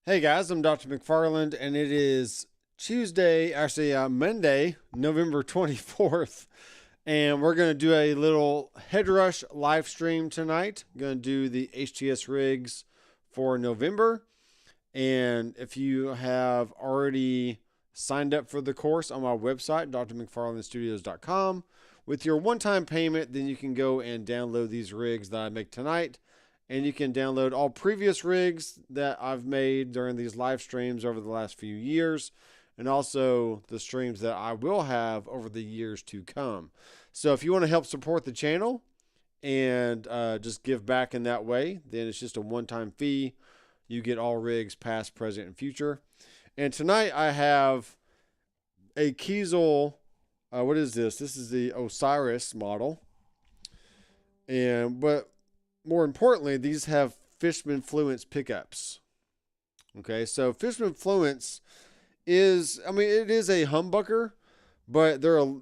Hey guys, I'm Doctor McFarland, and it is Monday, November 24th, and we're going to do a little head rush live stream tonight. I'm going to do the HTS rigs for November, and if you have already signed up for the course on my website, drmcfarlandstudios.com, with your one-time payment, then you can go and download these rigs that I make tonight. And you can download all previous rigs that I've made during these live streams over the last few years, and also the streams that I will have over the years to come. So if you want to help support the channel and just give back in that way, then it's just a one-time fee. You get all rigs past, present, and future. And tonight I have a Kiesel, what is this? This is the Osiris model. But more importantly, these have Fishman Fluence pickups. Okay, so Fishman Fluence is, it is a humbucker, but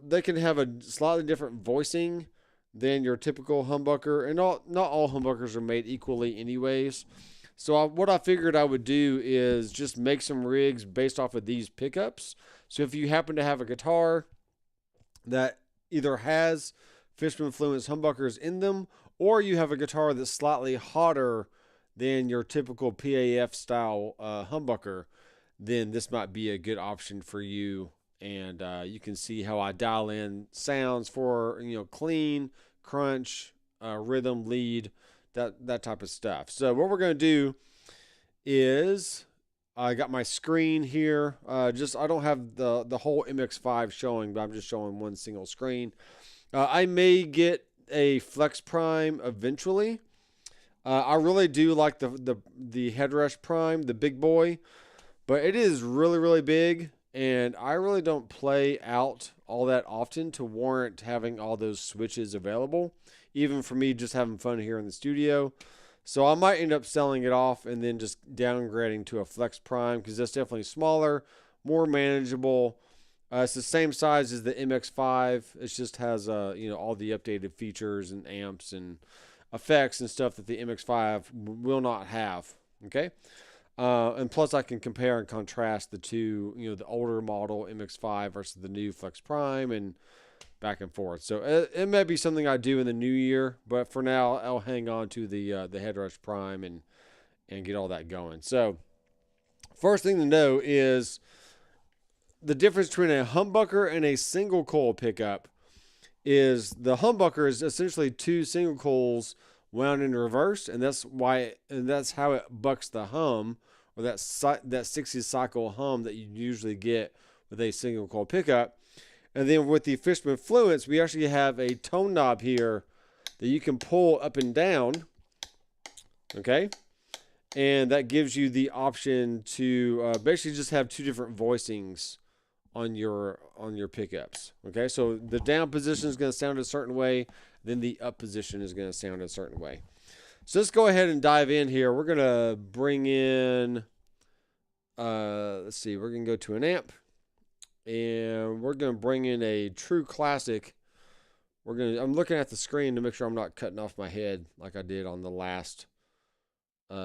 they can have a slightly different voicing than your typical humbucker, and not all humbuckers are made equally anyways. So what I figured I would do is just make some rigs based off of these pickups. So if you happen to have a guitar that either has Fishman Fluence humbuckers in them, or you have a guitar that's slightly hotter than your typical PAF style humbucker, then this might be a good option for you. And you can see how I dial in sounds for clean, crunch, rhythm, lead, that type of stuff. So what we're going to do is I got my screen here. I don't have the whole MX5 showing, but I'm just showing one single screen. I may get a Flex Prime eventually. I really do like the Headrush Prime, the big boy, but it is really, really big, and I really don't play out all that often to warrant having all those switches available, even for me just having fun here in the studio. So I might end up selling it off and then just downgrading to a Flex Prime, because that's definitely smaller, more manageable. It's the same size as the MX5. It just has all the updated features and amps and effects and stuff that the MX5 will not have. Okay, and plus I can compare and contrast the two. The older model MX5 versus the new Flex Prime, and back and forth. So it may be something I do in the new year, but for now I'll hang on to the Headrush Prime and get all that going. So first thing to know is the difference between a humbucker and a single coil pickup is the humbucker is essentially two single coils wound in reverse, and that's how it bucks the hum, or that 60 cycle hum that you usually get with a single coil pickup. And then with the Fishman Fluence, we actually have a tone knob here that you can pull up and down. Okay, and that gives you the option to basically just have two different voicings on your pickups. Okay, so the down position is going to sound a certain way, then the up position is going to sound a certain way. So let's go ahead and dive in here. We're going to bring in let's see, we're going to go to an amp, and we're going to bring in a true classic. I'm looking at the screen to make sure I'm not cutting off my head like I did on the last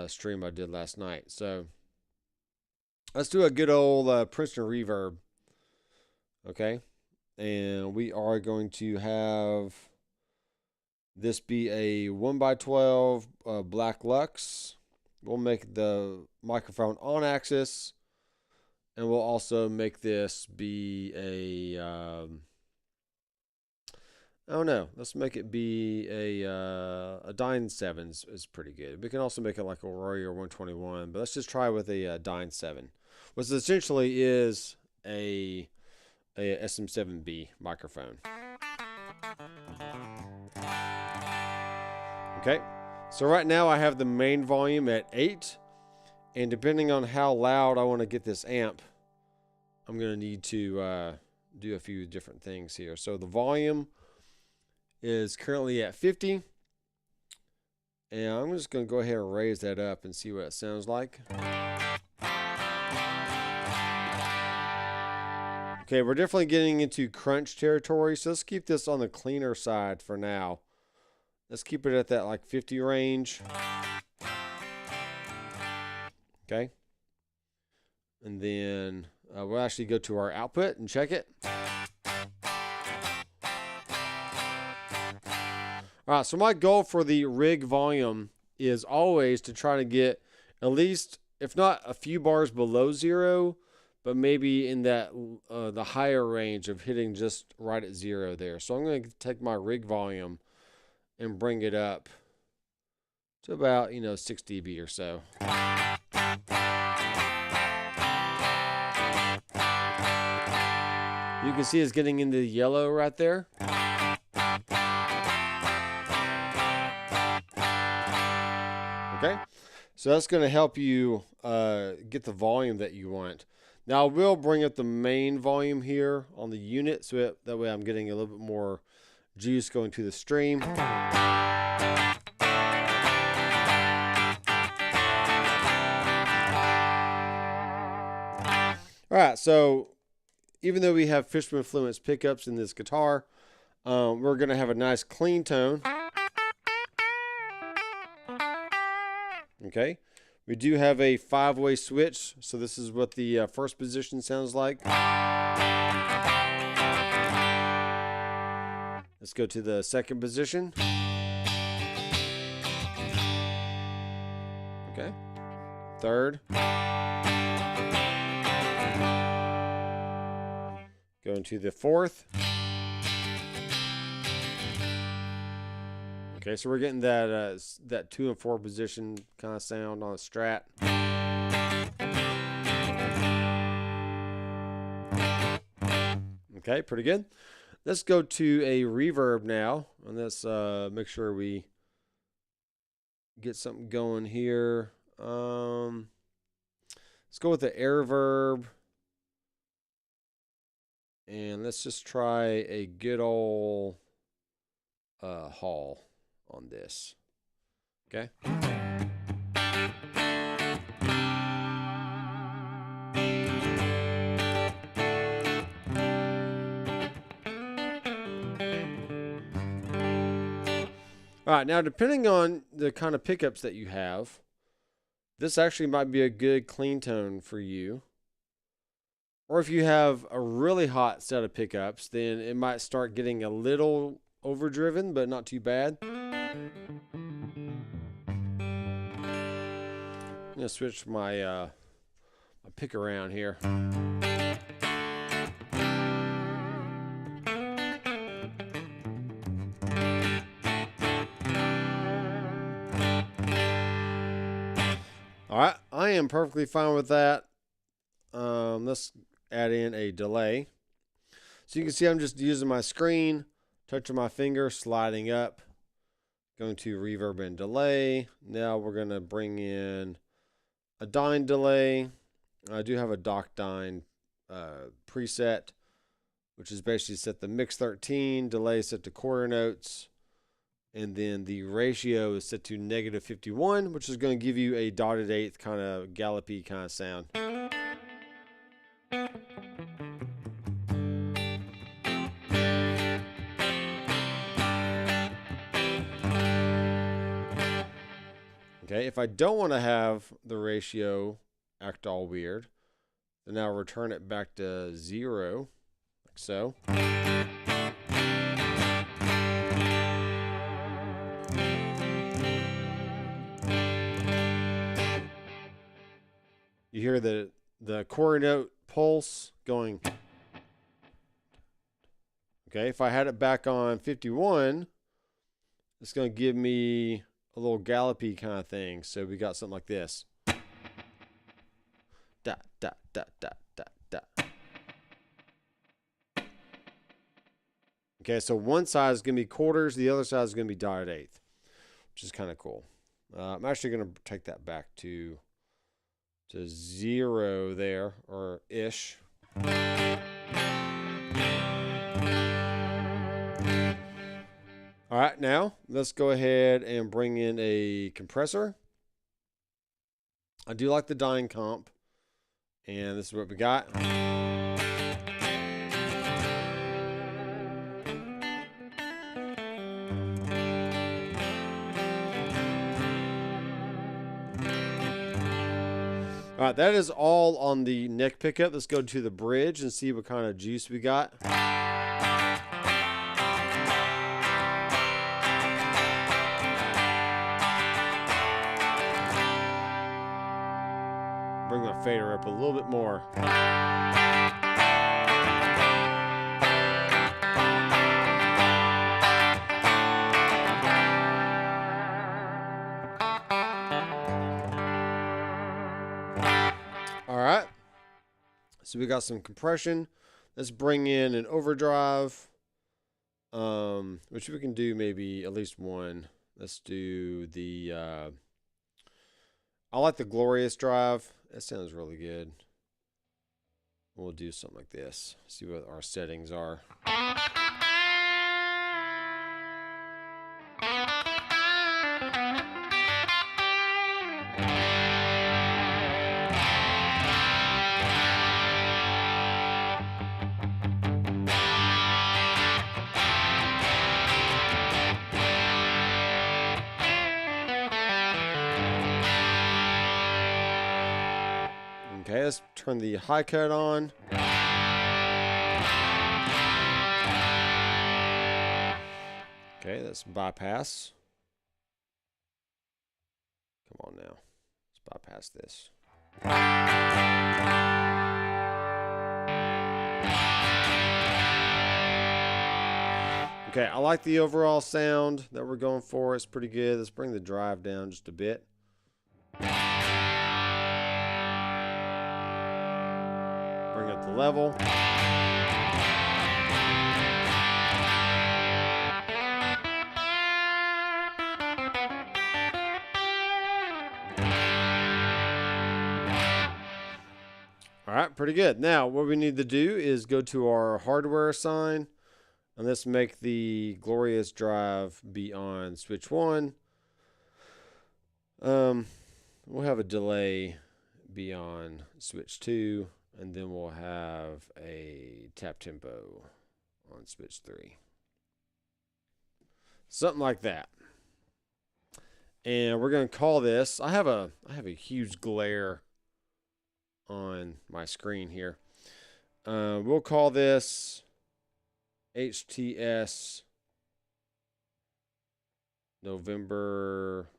stream I did last night. So let's do a good old Princeton reverb. Okay, and we are going to have this be a 1x12 Black Lux. We'll make the microphone on axis, and we'll also make this be a let's make it be a Dyne 7 is pretty good. We can also make it like a Royer 121, but let's just try with a Dyne 7, which essentially is a SM7B microphone. Okay, so right now I have the main volume at 8, and depending on how loud I want to get this amp, I'm going to need to do a few different things here. So the volume is currently at 50, and I'm just going to go ahead and raise that up and see what it sounds like. Okay, we're definitely getting into crunch territory, so let's keep this on the cleaner side for now. Let's keep it at that like 50 range. Okay. And then we'll actually go to our output and check it. All right, so my goal for the rig volume is always to try to get at least, if not a few bars below 0, but maybe in that the higher range of hitting just right at 0 there. So I'm going to take my rig volume and bring it up to about, 6 dB or so. You can see it's getting into the yellow right there. Okay, so that's going to help you get the volume that you want. Now I will bring up the main volume here on the unit, so that way I'm getting a little bit more juice going to the stream. All right, so even though we have Fishman Fluence pickups in this guitar, we're going to have a nice clean tone. Okay, we do have a 5-way switch, so this is what the first position sounds like. Let's go to the second position. Okay, third. Going to the fourth. Okay, so we're getting that 2 and 4 position kind of sound on a Strat. Okay, pretty good. Let's go to a reverb now, and let's make sure we get something going here. Let's go with the air verb, and let's just try a good old Hall on this. Okay. All right, now depending on the kind of pickups that you have, this actually might be a good clean tone for you. Or if you have a really hot set of pickups, then it might start getting a little overdriven, but not too bad. I'm gonna switch my my pick around here. All right, I am perfectly fine with that. Let's add in a delay. So you can see I'm just using my screen, touching my finger, sliding up, going to reverb and delay. Now we're going to bring in a dyne delay. I do have a Doc Dyne preset, which is basically set the mix 13, delay set to quarter notes, and then the ratio is set to -51, which is going to give you a dotted eighth kind of gallopy kind of sound. Okay, if I don't want to have the ratio act all weird, then I'll return it back to 0, like so. You hear the quarter note pulse going. Okay, if I had it back on 51, it's going to give me a little gallopy kind of thing. So we got something like this. Da, da, da, da, da, da. Okay, so one side is going to be quarters, the other side is going to be dotted eighth, which is kind of cool. I'm actually going to take that back to 0 there, or ish. All right, now let's go ahead and bring in a compressor. I do like the dyne comp, and this is what we got. All right, that is all on the neck pickup. Let's go to the bridge and see what kind of juice we got. Bring my fader up a little bit more. All right. So we got some compression. Let's bring in an overdrive, which we can do maybe at least one. Let's do the, I like the Glorious drive. That sounds really good. We'll do something like this. See what our settings are. Okay, let's turn the high cut on. Okay, let's bypass. Come on now. Let's bypass this. Okay, I like the overall sound that we're going for. It's pretty good. Let's bring the drive down just a bit. Bring up the level. All right, pretty good. Now, what we need to do is go to our hardware sign, and let's make the Glorious drive be on switch 1. We'll have a delay be on switch 2. And then we'll have a tap tempo on switch 3. Something like that. And we're going to call this, I have a huge glare on my screen here. We'll call this HTS November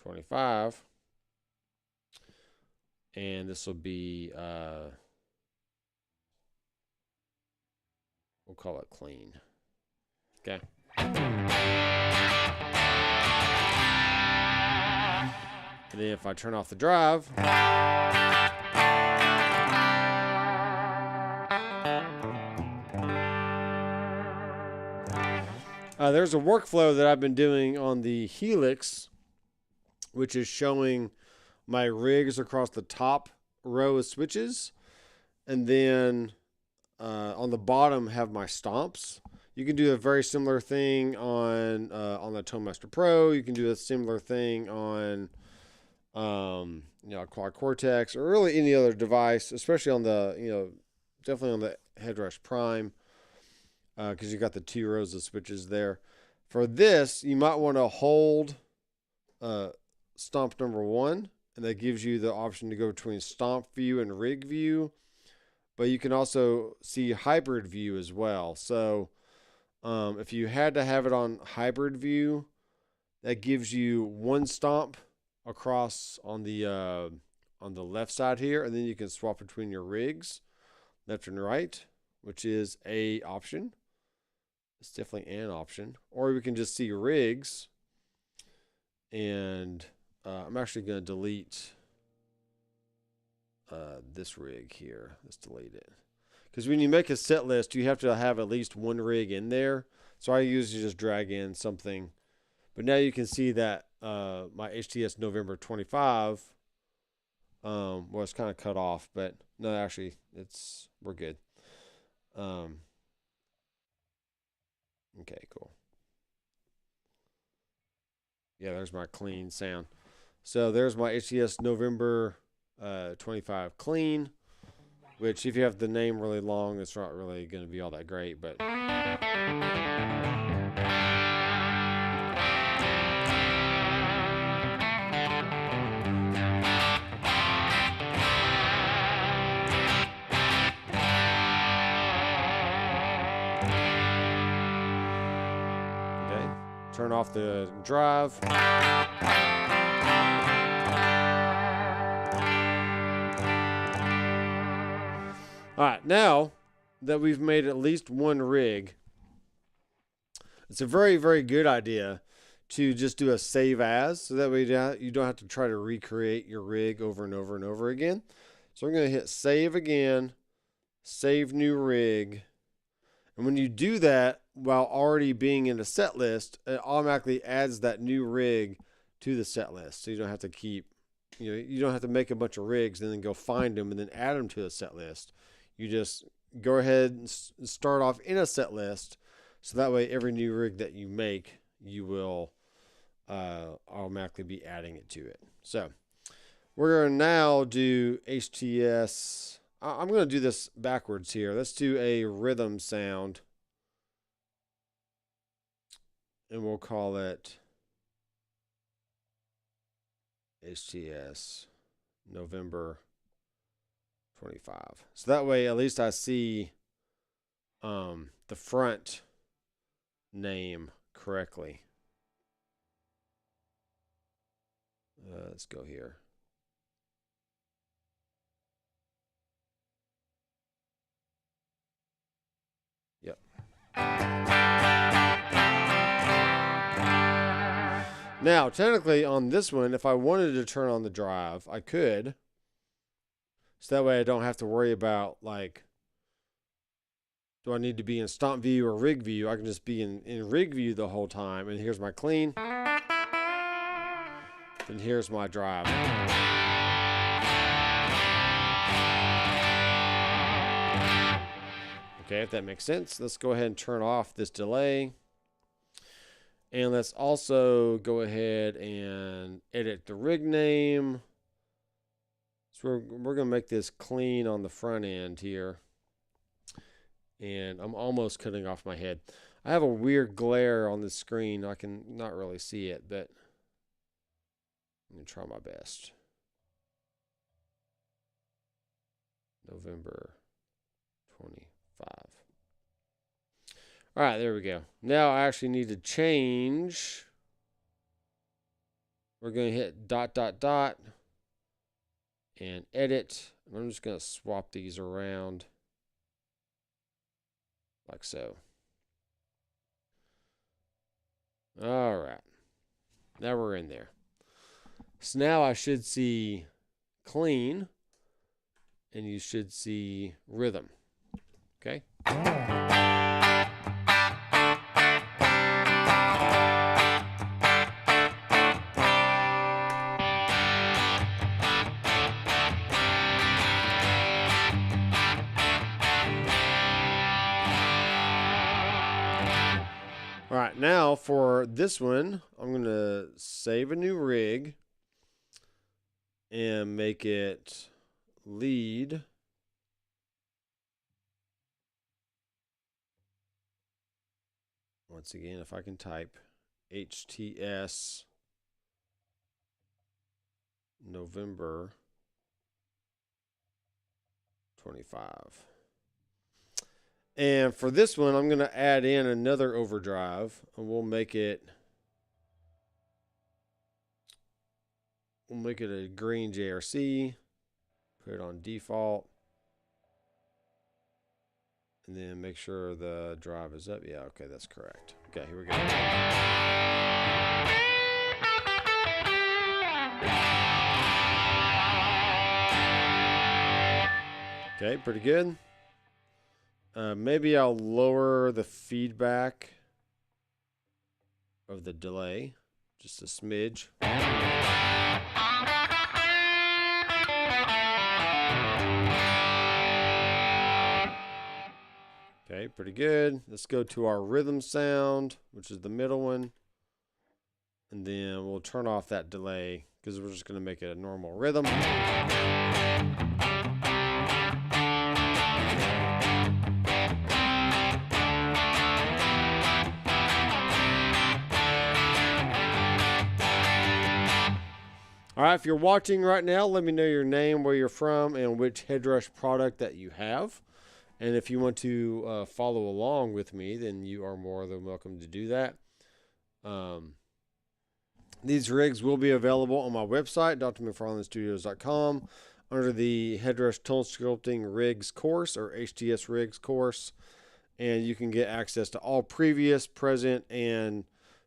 25, and this will be we'll call it clean. Okay. And then if I turn off the drive, there's a workflow that I've been doing on the Helix, which is showing my rigs across the top row of switches. And then on the bottom have my stomps. You can do a very similar thing on the ToneMaster Pro. You can do a similar thing on Quad Cortex, or really any other device, especially on the, definitely on the Headrush Prime, because you got the 2 rows of switches there. For this, you might want to hold stomp number 1, and that gives you the option to go between stomp view and rig view, but you can also see hybrid view as well. So if you had to have it on hybrid view, that gives you 1 stomp across on the left side here, and then you can swap between your rigs left and right, which is a option. It's definitely an option. Or we can just see rigs, and I'm actually going to delete this rig here. Let's delete it. Because when you make a set list, you have to have at least 1 rig in there. So I usually just drag in something. But now you can see that my HTS November 25 was kind of cut off. But no, actually, we're good. Okay, cool. Yeah, there's my clean sound. So there's my HTS November 25 clean, which if you have the name really long, it's not really going to be all that great, but Okay, turn off the drive. All right, now that we've made at least one rig, it's a very, very good idea to just do a save as, so that way you don't have to try to recreate your rig over and over and over again. So I'm going to hit save again, save new rig. And when you do that while already being in a set list, it automatically adds that new rig to the set list. So you don't have to you don't have to make a bunch of rigs and then go find them and then add them to the set list. You just go ahead and start off in a set list. So that way every new rig that you make, you will automatically be adding it to it. So we're going to now do HTS. I'm going to do this backwards here. Let's do a rhythm sound. And we'll call it HTS November 25. So that way, at least I see the front name correctly. Let's go here. Yep. Now, technically on this one, if I wanted to turn on the drive, I could. So that way I don't have to worry about, like, do I need to be in stomp view or rig view? I can just be in rig view the whole time. And here's my clean. And here's my drive. Okay, if that makes sense, let's go ahead and turn off this delay. And let's also go ahead and edit the rig name. So we're going to make this clean on the front end here. And I'm almost cutting off my head. I have a weird glare on the screen. I can not really see it, but I'm going to try my best. November 25. All right, there we go. Now I actually need to change. We're going to hit ... and edit. I'm just going to swap these around like so. All right. Now we're in there. So now I should see clean, and you should see rhythm. Okay? All right, now for this one, I'm going to save a new rig and make it lead. Once again, if I can type HTS November 25. And for this one, I'm going to add in another overdrive, and we'll make it a green JRC, put it on default, and then make sure the drive is up. Yeah, okay, that's correct. Okay, here we go. Okay, pretty good. Maybe I'll lower the feedback of the delay just a smidge. Okay, pretty good. Let's go to our rhythm sound, which is the middle one. And then we'll turn off that delay because we're just going to make it a normal rhythm. All right, if you're watching right now, let me know your name, where you're from, and which headrush product that you have. And if you want to follow along with me, then you are more than welcome to do that. These rigs will be available on my website, drmcfarlandstudios.com, under the Headrest Tone Sculpting Rigs course, or HTS Rigs course. And you can get access to all previous, present, and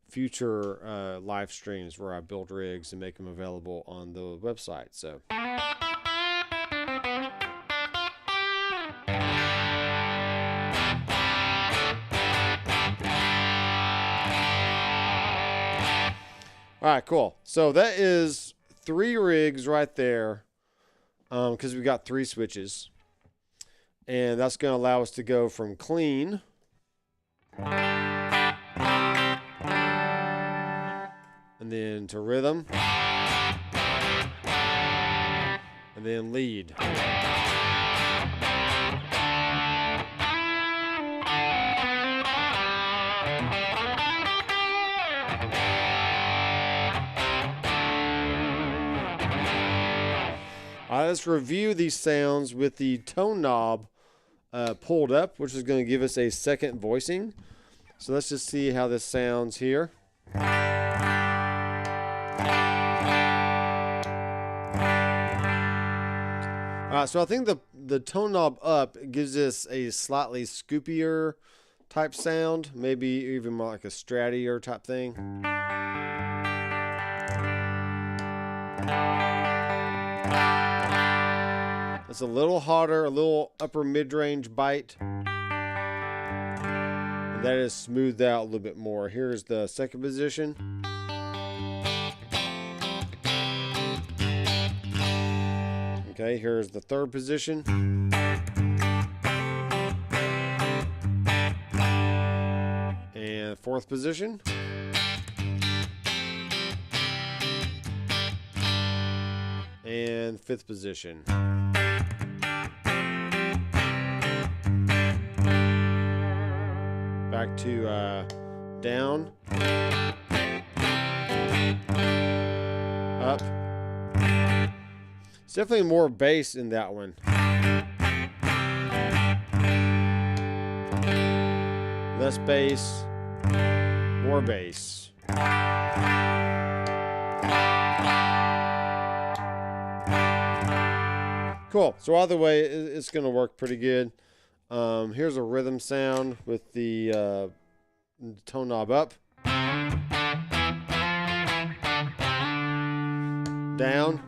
future live streams where I build rigs and make them available on the website. So, all right, cool. So that is 3 rigs right there, because we've got 3 switches. And that's going to allow us to go from clean and then to rhythm and then lead. Let's review these sounds with the tone knob pulled up, which is going to give us a second voicing. So let's just see how this sounds here. So I think the tone knob up gives us a slightly scoopier type sound, maybe even more like a stratier type thing. It's a little hotter, a little upper mid-range bite. And that is smoothed out a little bit more. Here's the second position. Okay, here's the third position. And fourth position. And fifth position. Back to down, up. It's definitely more bass in that one. Less bass, more bass. Cool. So either way, it's going to work pretty good. Here's a rhythm sound with the tone knob up, down,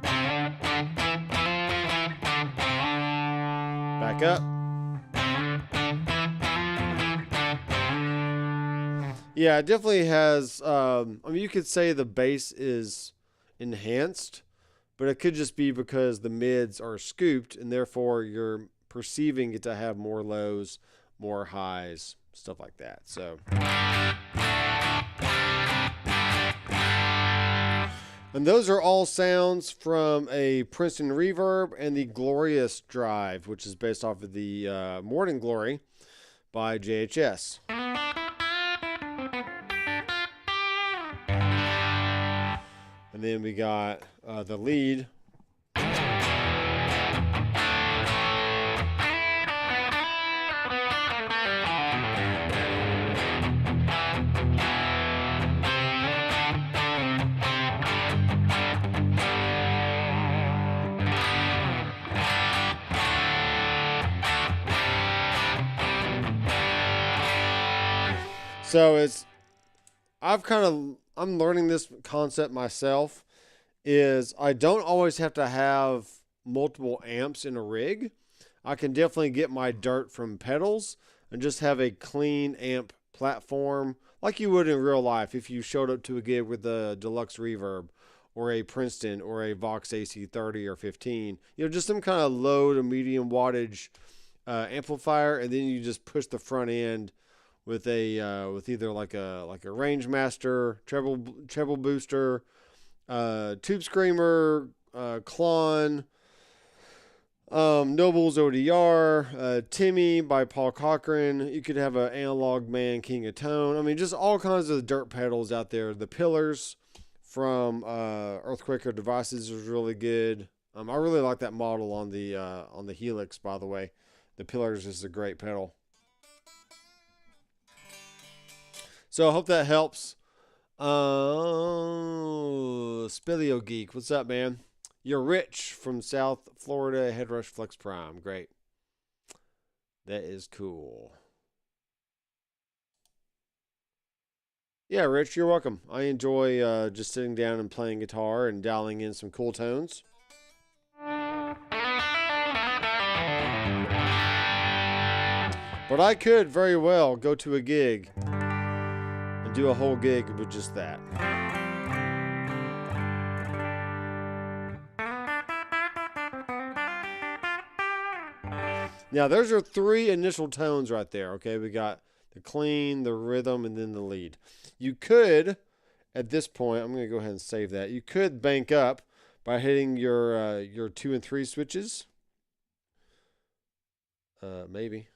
back up. Yeah, it definitely has, I mean, you could say the bass is enhanced, but it could just be because the mids are scooped and therefore you're perceiving it to have more lows, more highs, stuff like that. So, and those are all sounds from a Princeton Reverb and the Glorious Drive, which is based off of the Morning Glory by JHS. And then we got the lead. So I'm learning this concept myself, is I don't always have to have multiple amps in a rig. I can definitely get my dirt from pedals and just have a clean amp platform like you would in real life if you showed up to a gig with a deluxe reverb or a Princeton or a Vox AC30 or 15. You know, just some kind of low to medium wattage amplifier, and then you just push the front end with a with either like a Rangemaster treble booster, Tube Screamer, Klon, Noble's ODR, Timmy by Paul Cochran. You could have an Analog Man King of Tone. I mean, just all kinds of dirt pedals out there. The Pillars from Earthquaker Devices is really good. I really like that model on the Helix, by the way. The Pillars is a great pedal. So I hope that helps. Spilio Geek, what's up, man? You're Rich from South Florida, Headrush Flex Prime. Great. That is cool. Yeah, Rich, you're welcome. I enjoy just sitting down and playing guitar and dialing in some cool tones. But I could very well go to a gig and do a whole gig with just that. Now, there's our three initial tones right there, okay? We got the clean, the rhythm, and then the lead. You could, at this point, I'm going to go ahead and save that. You could bank up by hitting your 2 and 3 switches. Maybe.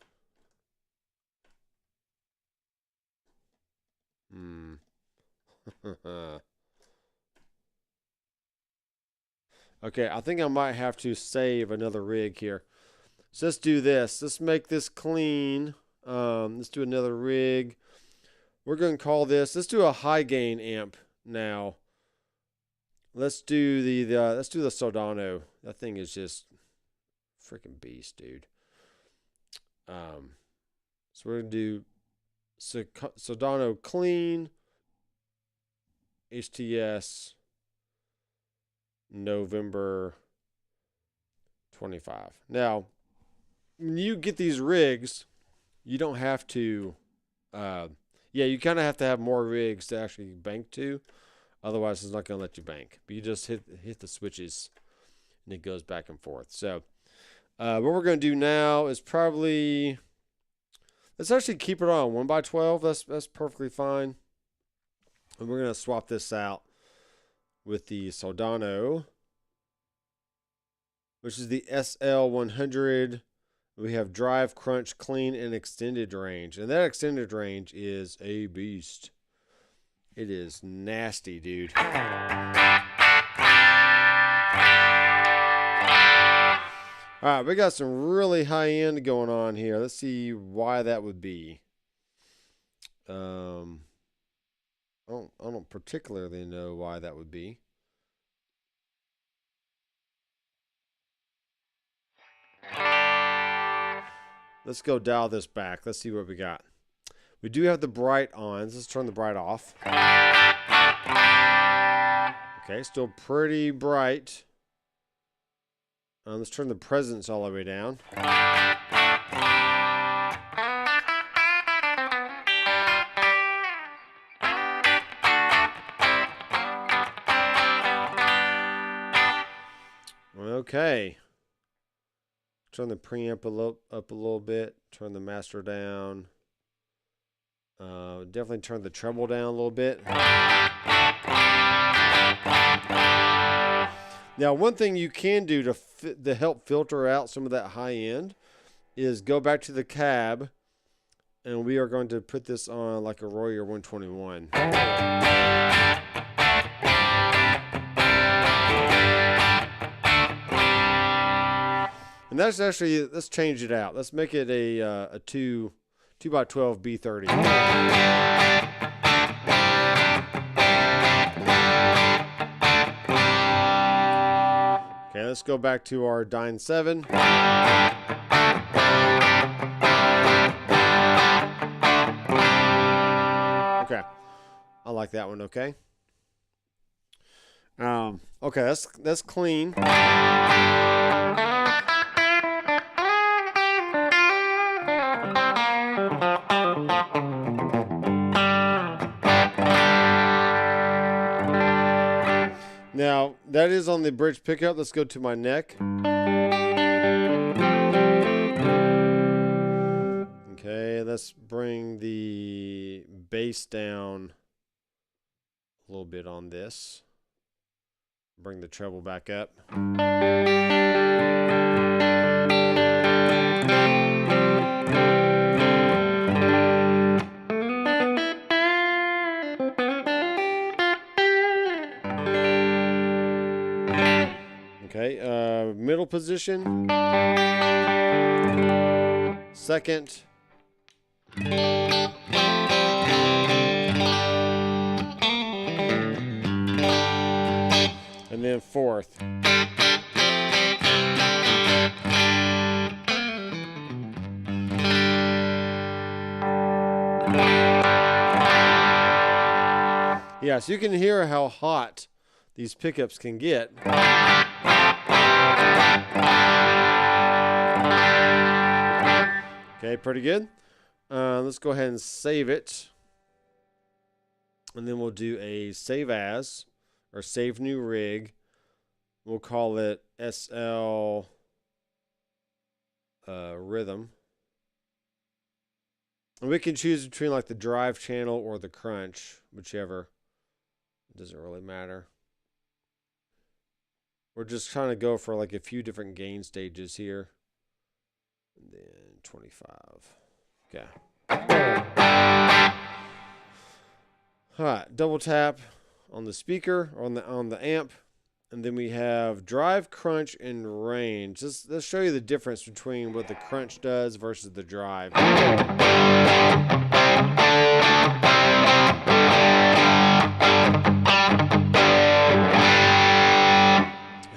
Okay, I think I might have to save another rig here. So let's do this. Let's make this clean. Let's do another rig. We're going to call this. Let's do a high gain amp now. Let's do the Soldano. That thing is just freaking beast, dude. So we're gonna do Soldano clean. HTS November 25. Now, when you get these rigs, you don't have to, you kind of have to have more rigs to actually bank to. Otherwise, it's not going to let you bank. But you just hit the switches, and it goes back and forth. So, what we're going to do now is probably, let's actually keep it on 1x12. That's perfectly fine. And we're going to swap this out with the Soldano, which is the SL100. We have drive, crunch, clean, and extended range. And that extended range is a beast. It is nasty, dude. All right, we got some really high end going on here. Let's see why that would be. I don't particularly know why that would be. Let's go dial this back. Let's see what we got. We do have the bright on. Let's turn the bright off. Okay, still pretty bright. Let's turn the presence all the way down. Okay. Turn the preamp up a little bit. Turn the master down. Definitely turn the treble down a little bit. Now, one thing you can do to help filter out some of that high end is go back to the cab, and we are going to put this on like a Royer 121. And that's actually, let's change it out. Let's make it a 2x12 B30. Okay, let's go back to our Dyne 7. Okay, I like that one, okay. Okay, that's clean. Now, that is on the bridge pickup. Let's go to my neck. Okay, let's bring the bass down a little bit on this. Bring the treble back up. Okay, middle position. Second. then fourth. Yeah, so you can hear how hot these pickups can get. Okay, pretty good. Let's go ahead and save it. And then we'll do a save as, or save new rig. We'll call it SL rhythm. And we can choose between like the drive channel or the crunch, whichever. It doesn't really matter. We're just trying to go for like a few different gain stages here. And then 25. Okay. All right, double tap on the speaker, or on the amp, and then we have drive, crunch, and range. Let's show you the difference between what the crunch does versus the drive.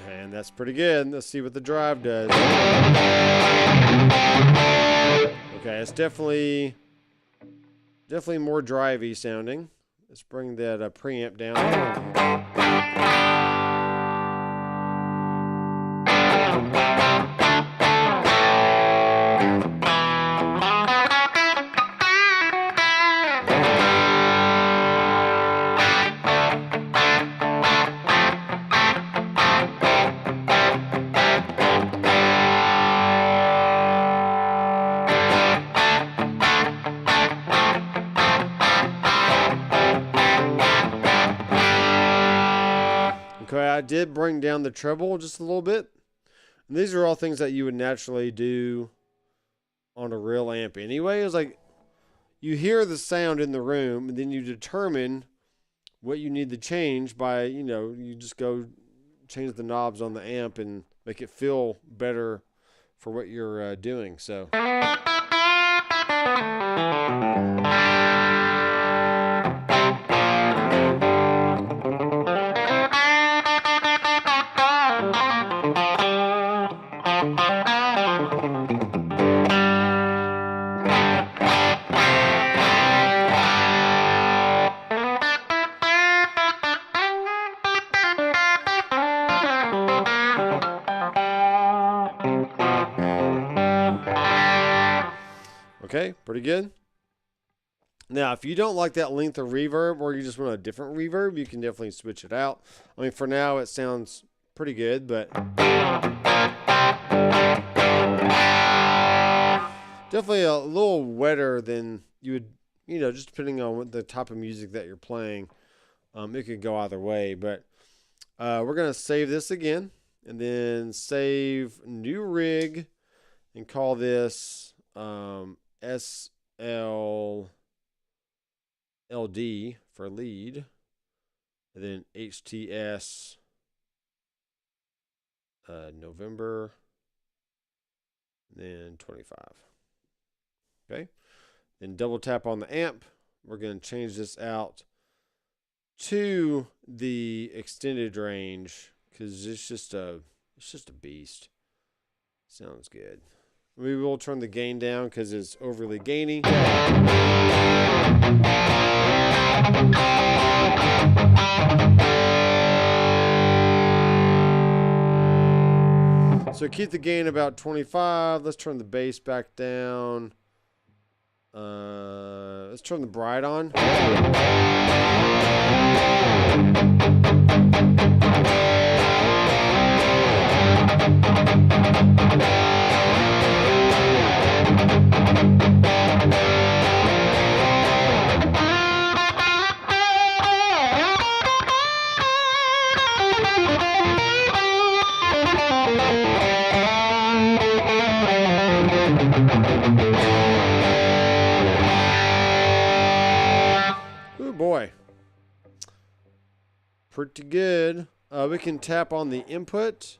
And that's pretty good. Let's see what the drive does. Okay, it's definitely more drivey sounding. Let's bring that preamp down. Okay, I did bring down the treble just a little bit. And these are all things that you would naturally do on a real amp anyway. It's like you hear the sound in the room, and then you determine what you need to change by, you just go change the knobs on the amp and make it feel better for what you're doing. So. Okay, pretty good. Now, if you don't like that length of reverb, or you just want a different reverb, you can definitely switch it out. I mean, for now, it sounds pretty good, but definitely a little wetter than you would, just depending on what the type of music that you're playing. It could go either way, but we're going to save this again, and then save new rig, and call this SLLD for lead, and then HTS November, then 25. Okay, then double tap on the amp. We're going to change this out to the extended range because it's just a beast. Sounds good. We will turn the gain down because it's overly gainy. So keep the gain about 25. Let's turn the bass back down. Let's turn the bright on. Oh boy. Pretty good. We can tap on the input,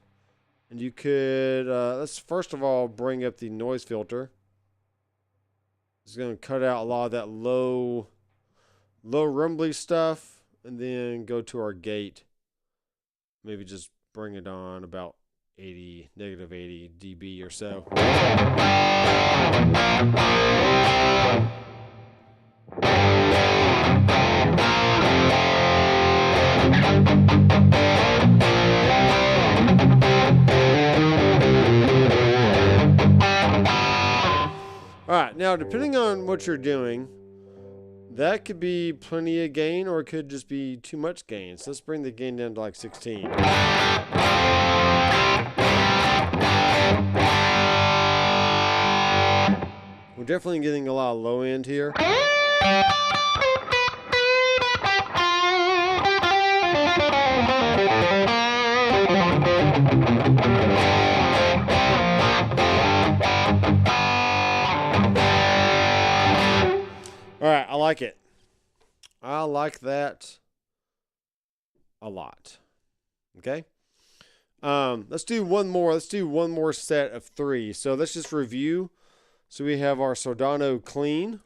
and you could, let's first of all bring up the noise filter. It's going to cut out a lot of that low rumbly stuff, and then go to our gate. maybe just bring it on about negative 80 dB or so. Alright, now depending on what you're doing, that could be plenty of gain or it could just be too much gain. So let's bring the gain down to like 16. We're definitely getting a lot of low end here. All right, I like it. I like that a lot. Okay. Let's do one more. Let's do one more set of 3. So let's just review. So we have our Soldano clean.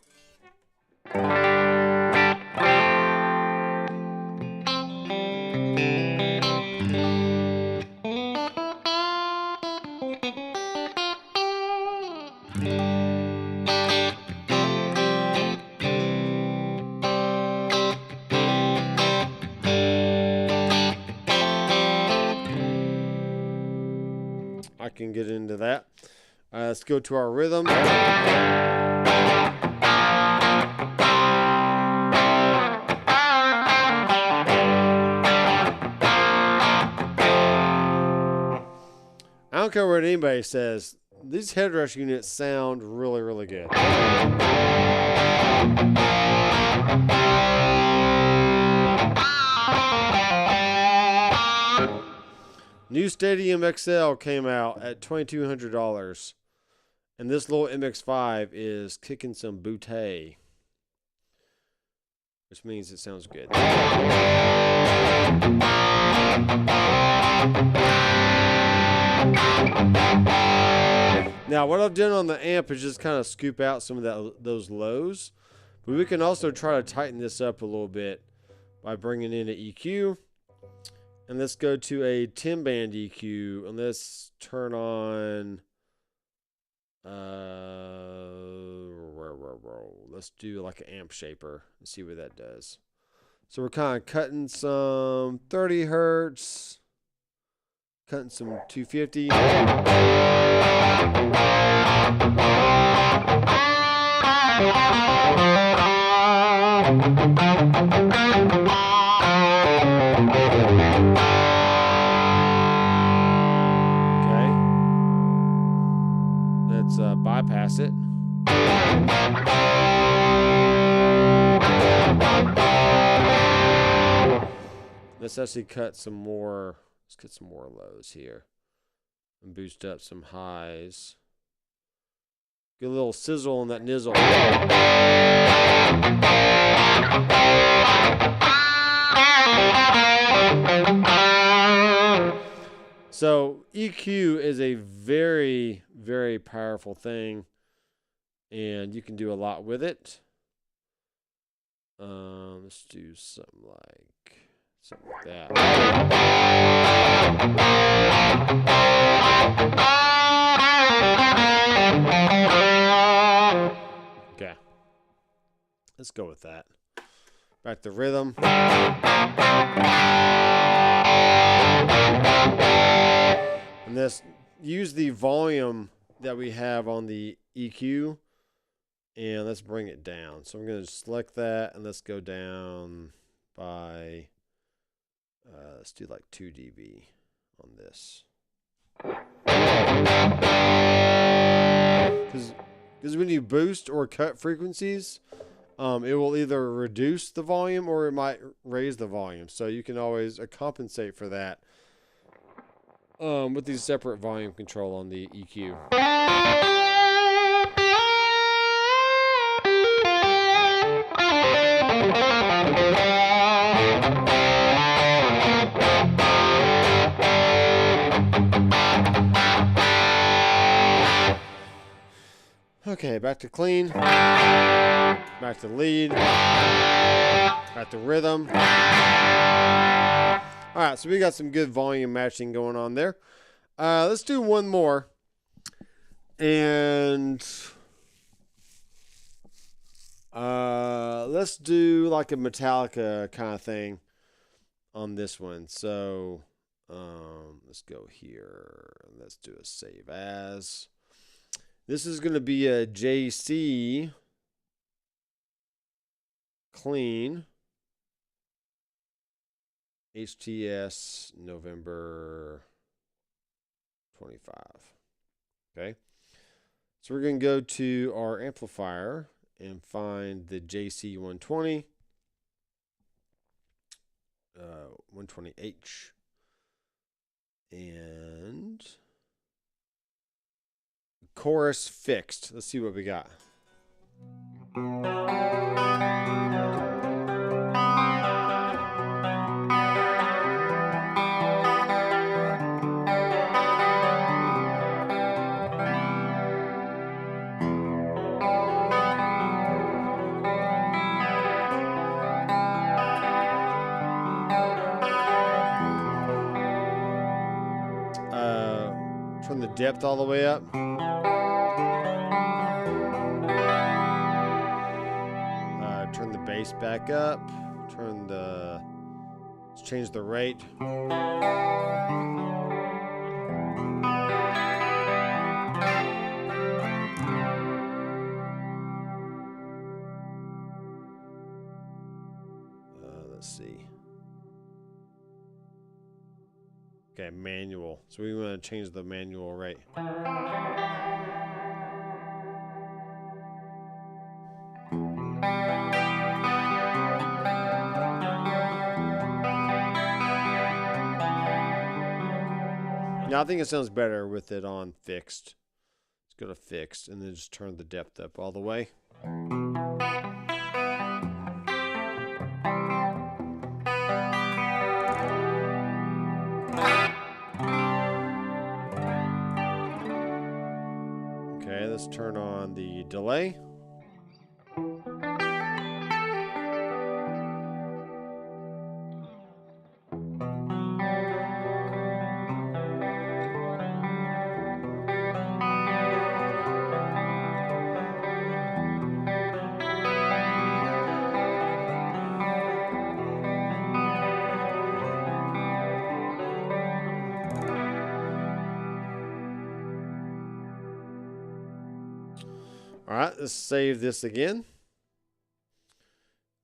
I can get into that. Let's go to our rhythm. I don't care what anybody says. These headrush units sound really, really good. New Stadium XL came out at $2,200. And this little MX5 is kicking some booty, which means it sounds good. Now, what I've done on the amp is just kind of scoop out some of those lows. But we can also try to tighten this up a little bit by bringing in an EQ. And let's go to a 10-band EQ. And let's turn on... let's do like an amp shaper and see what that does. So we're kind of cutting some 30 hertz, cutting some 250. Let's bypass it. Let's actually cut some more. Let's get some more lows here and boost up some highs. Get a little sizzle on that nizzle. So EQ is a very, very powerful thing, and you can do a lot with it. Let's do something like that. Okay, let's go with that. Back to rhythm. And this, use the volume that we have on the EQ, and let's bring it down. So I'm going to select that, and let's go down by, let's do like 2 dB on this. Because when you boost or cut frequencies, it will either reduce the volume or it might raise the volume. So you can always compensate for that with these separate volume control on the EQ. Okay, back to clean, back to lead, back to rhythm. All right, so we got some good volume matching going on there. Let's do one more. And let's do like a Metallica kind of thing on this one. So let's go here. Let's do a save as. This is going to be a JC clean HTS November 25. Okay. So we're going to go to our amplifier and find the JC 120, 120H, and chorus fixed. Let's see what we got. Turn the depth all the way up. Turn the bass back up. Let's change the rate. Let's see. Okay, manual. So we want to change the manual rate. Yeah, I think it sounds better with it on fixed. Let's go to fixed and then just turn the depth up all the way. Okay, let's turn on the delay. All right, let's save this again.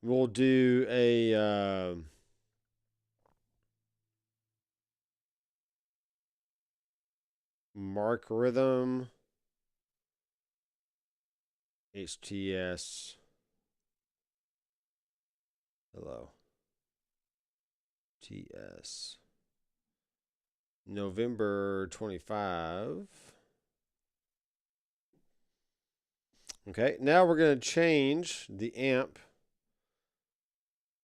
We'll do a mark rhythm HTS. Hello. TS. November 25. Okay, now we're going to change the amp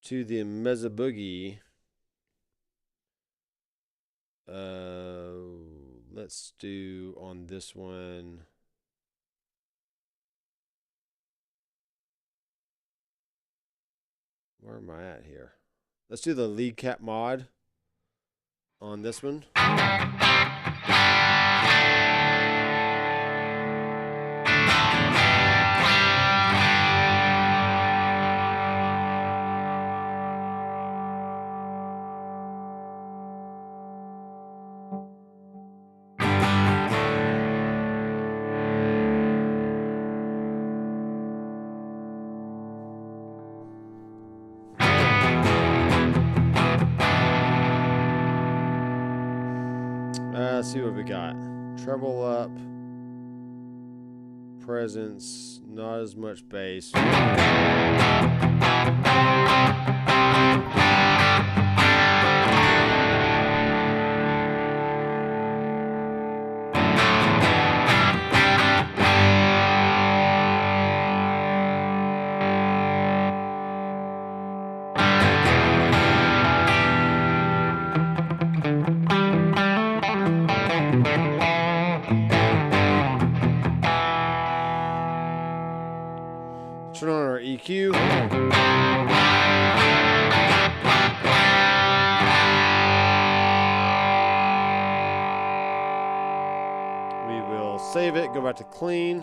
to the Mezza Boogie. Let's do on this one. Where am I at here? Let's do the lead cap mod on this one. Let's see what we got. Treble up. Presence. Not as much bass. Turn on our EQ. save it, go back to clean.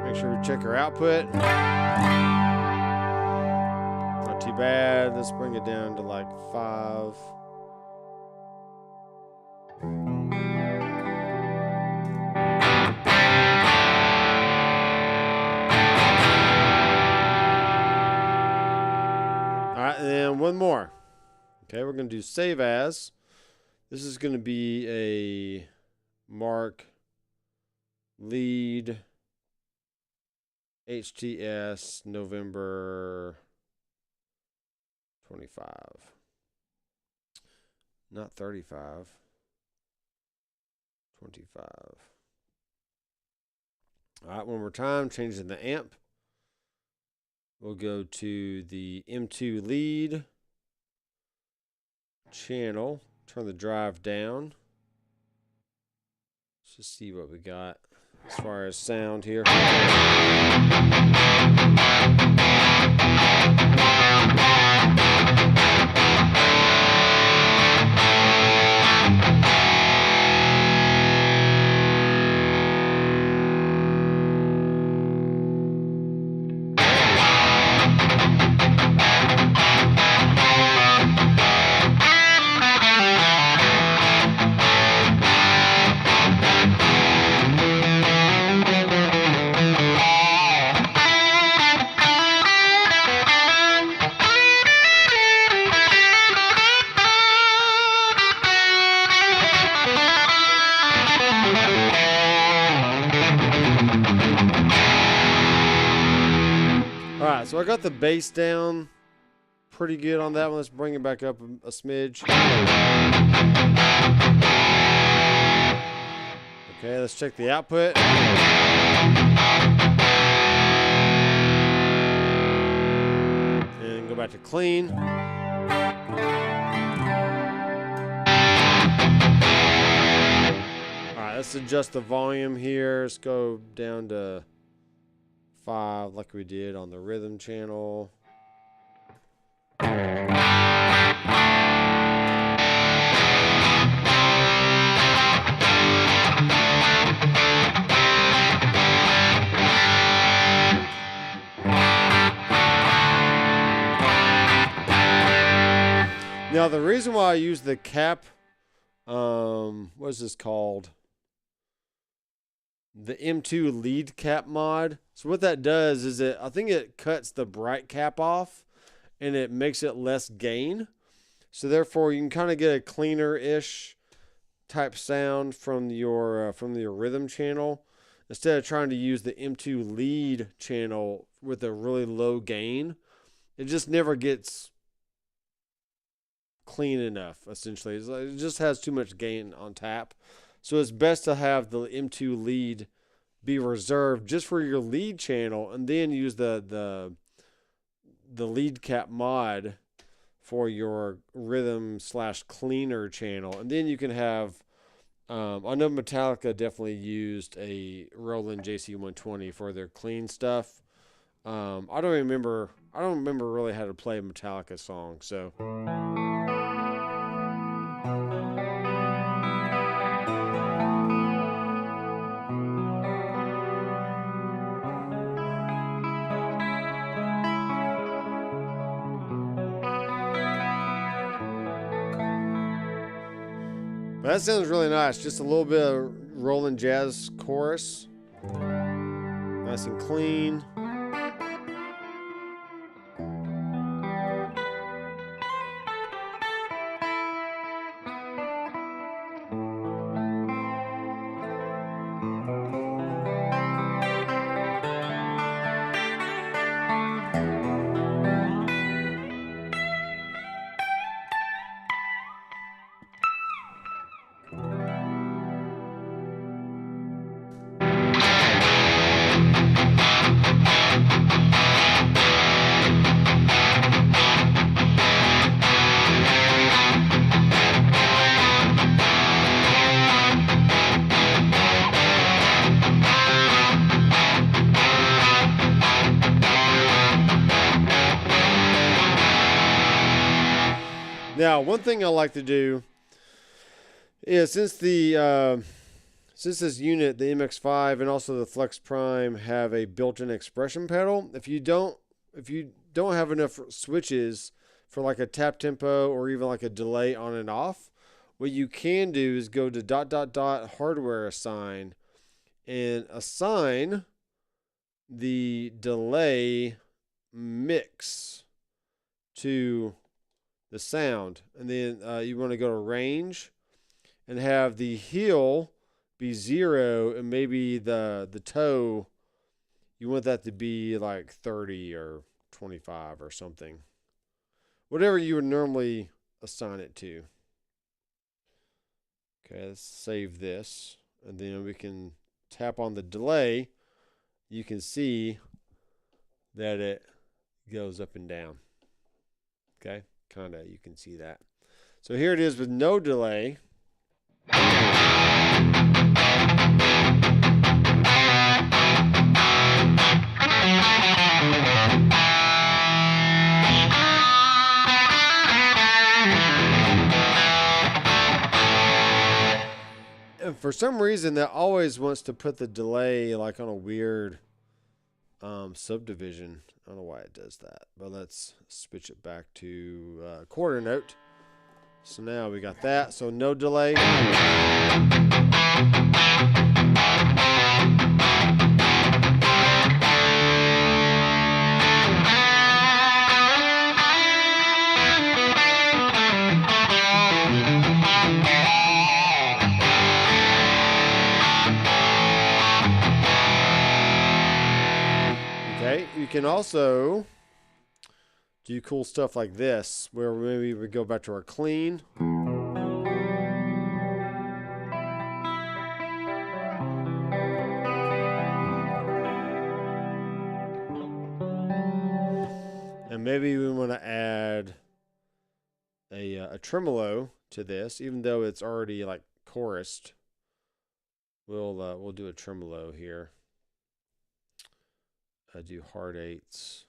Make sure we check our output. Not too bad. Let's bring it down to like 5. Alright, and then one more. Okay, we're going to do save as. This is going to be a mark lead HTS November 25. Not 35. 25. All right, one more time, changing the amp. We'll go to the M2 lead channel, turn the drive down. Let's just see what we got as far as sound here. Alright, so I got the bass down pretty good on that one. Let's bring it back up a smidge. Okay, let's check the output. And go back to clean. Alright, let's adjust the volume here. Let's go down to 5 like we did on the rhythm channel. Now the reason why I use the cap, what is this called? The M2 lead cap mod. So what that does is I think it cuts the bright cap off and it makes it less gain. So therefore you can kind of get a cleaner-ish type sound from your rhythm channel instead of trying to use the M2 lead channel with a really low gain. It just never gets clean enough, essentially. It just has too much gain on tap. So it's best to have the M2 lead be reserved just for your lead channel and then use the lead cap mod for your rhythm / cleaner channel. And then you can have, I know Metallica definitely used a Roland JC120 for their clean stuff. I don't remember really how to play a Metallica song, so. That sounds really nice. Just a little bit of Roland jazz chorus. Nice and clean. Now, one thing I like to do Yeah, since this unit, the MX5 and also the Flex Prime have a built-in expression pedal, if you don't have enough switches for like a tap tempo or even like a delay on and off, what you can do is go to ... hardware assign and assign the delay mix to the sound. And then you want to go to range and have the heel be 0 and maybe the toe, you want that to be like 30 or 25 or something. Whatever you would normally assign it to. Okay, let's save this. And then we can tap on the delay. You can see that it goes up and down. Okay, kind of, you can see that. So here it is with no delay. And for some reason, that always wants to put the delay like on a weird subdivision. I don't know why it does that, but let's switch it back to quarter note. So now we got that. So no delay. Okay, you can also do cool stuff like this, where maybe we go back to our clean. And maybe we want to add a tremolo to this, even though it's already like chorused. We'll do a tremolo here. Do hard eights.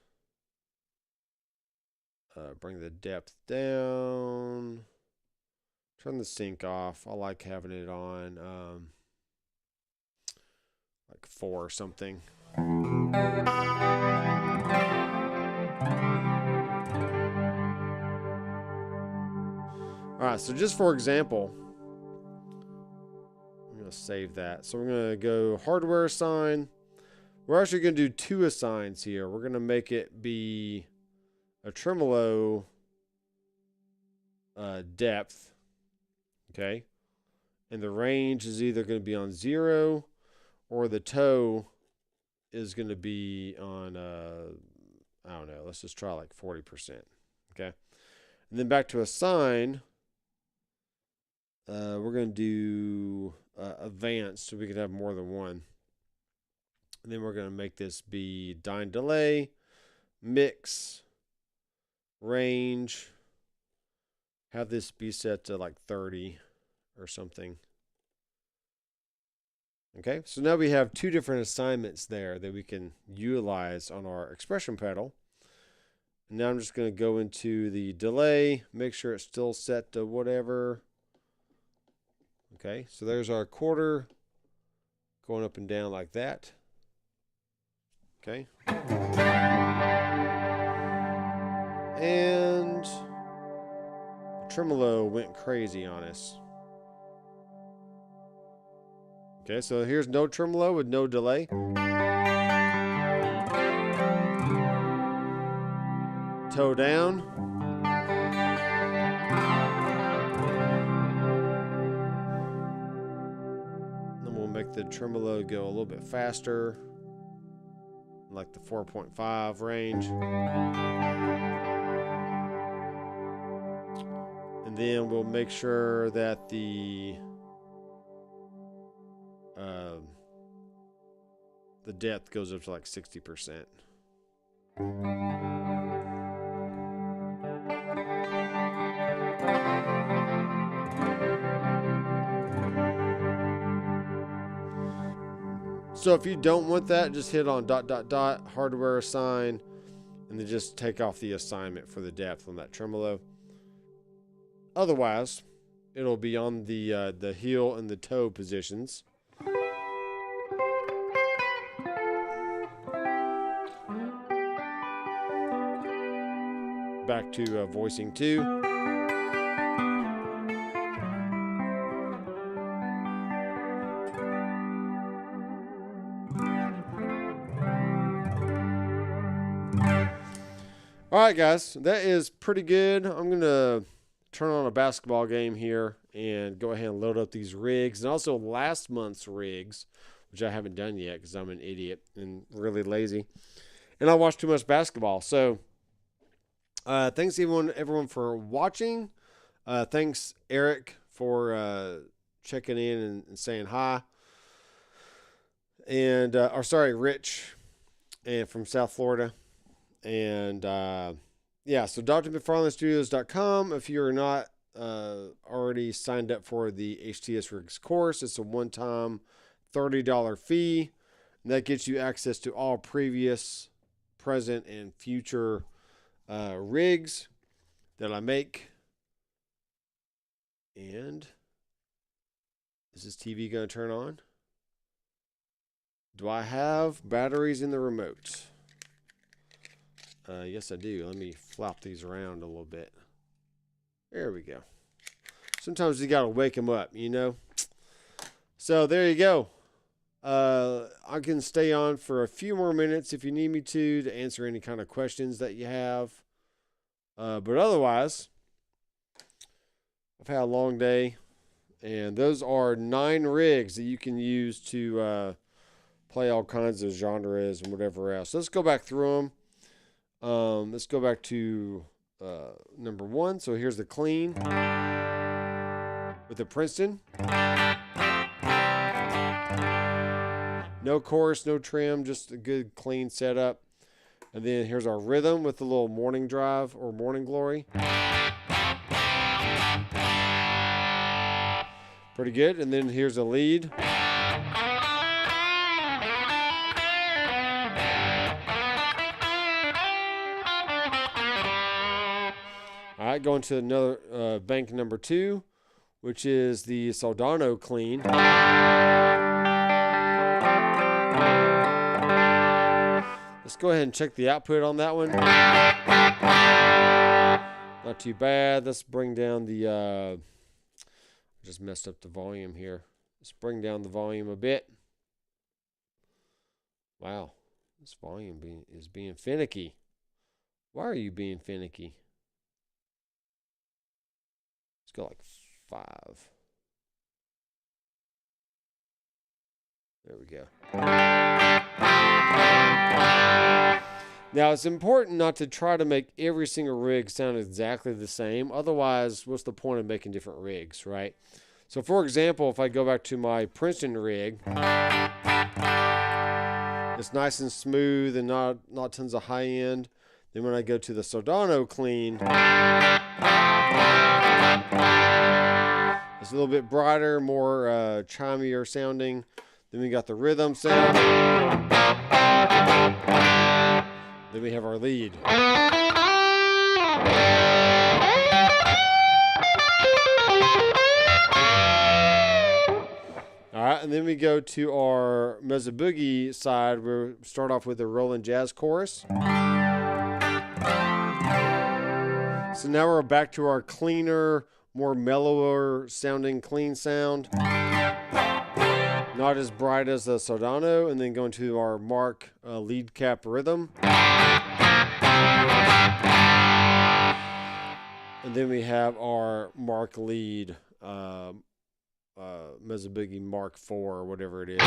Bring the depth down. Turn the sync off. I like having it on like 4 or something. All right, so just for example, I'm going to save that. So we're going to go hardware assign. We're actually going to do 2 assigns here. We're going to make it be a tremolo depth, okay? And the range is either going to be on 0 or the toe is going to be on, I don't know, let's just try like 40%, okay? And then back to assign, we're going to do advanced so we can have more than one. And then we're going to make this be dyne delay, mix, range. Have this be set to like 30 or something. Okay, so now we have 2 different assignments there that we can utilize on our expression pedal. And now I'm just going to go into the delay, make sure it's still set to whatever. Okay, so there's our quarter going up and down like that. Okay. And the tremolo went crazy on us. Okay, so here's no tremolo with no delay. Toe down. Then we'll make the tremolo go a little bit faster, like the 4.5 range. And then we'll make sure that the depth goes up to like 60%. So if you don't want that, just hit on ... hardware assign, and then just take off the assignment for the depth on that tremolo. Otherwise, it'll be on the heel and the toe positions. Back to voicing 2. All right, guys, that is pretty good. I'm going to turn on a basketball game here and go ahead and load up these rigs and also last month's rigs, which I haven't done yet because I'm an idiot and really lazy. And I watch too much basketball. So thanks everyone for watching. Thanks, Eric, for checking in and saying hi. And Rich, and from South Florida. And yeah, so drmcfarlandstudios.com. If you're not already signed up for the HTS rigs course, it's a one-time $30 fee. And that gets you access to all previous, present, and future rigs that I make. And is this TV going to turn on? Do I have batteries in the remote? Yes, I do. Let me flop these around a little bit. There we go. Sometimes you got to wake them up, you know. So there you go. I can stay on for a few more minutes if you need me to answer any kind of questions that you have. But otherwise, I've had a long day. And those are 9 rigs that you can use to play all kinds of genres and whatever else. Let's go back through them. Let's go back to number 1. So here's the clean with the Princeton. No chorus, no trim, just a good clean setup. And then here's our rhythm with the little morning drive or morning glory. Pretty good. And then here's a lead. All right, going to another bank number 2, which is the Soldano clean. Let's go ahead and check the output on that one. Not too bad. Let's bring down the, I just messed up the volume here. Let's bring down the volume a bit. Wow, this volume is being finicky. Why are you being finicky? Let's go like 5. There we go. Now, it's important not to try to make every single rig sound exactly the same. Otherwise, what's the point of making different rigs, right? So, for example, if I go back to my Princeton rig, it's nice and smooth and not tons of high end. Then when I go to the Soldano clean, it's a little bit brighter, more chimier sounding. Then we got the rhythm sound. Then we have our lead. All right, and then we go to our Mezza Boogie side. We start off with a Rolling Jazz chorus. So now we're back to our cleaner, more mellower sounding clean sound. Not as bright as the Soldano. And then going to our Mark lead cap rhythm. And then we have our Mark lead Mezza Boogie Mark IV or whatever it is.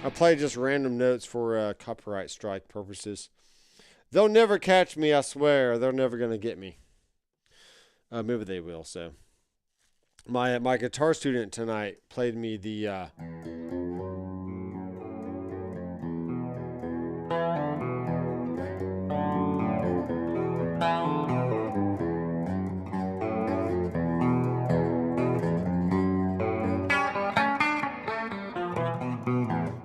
I play just random notes for copyright strike purposes. They'll never catch me, I swear. They're never going to get me. Maybe they will, so. My guitar student tonight played me the...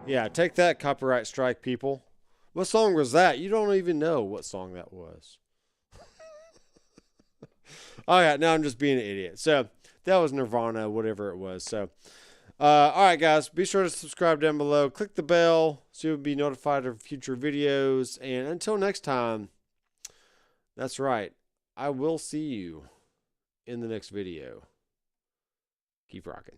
Yeah, take that, copyright strike, people. What song was that? You don't even know what song that was. Oh, yeah, now I'm just being an idiot. So, that was Nirvana, whatever it was. So, all right, guys, be sure to subscribe down below. Click the bell so you'll be notified of future videos. And until next time, that's right, I will see you in the next video. Keep rocking.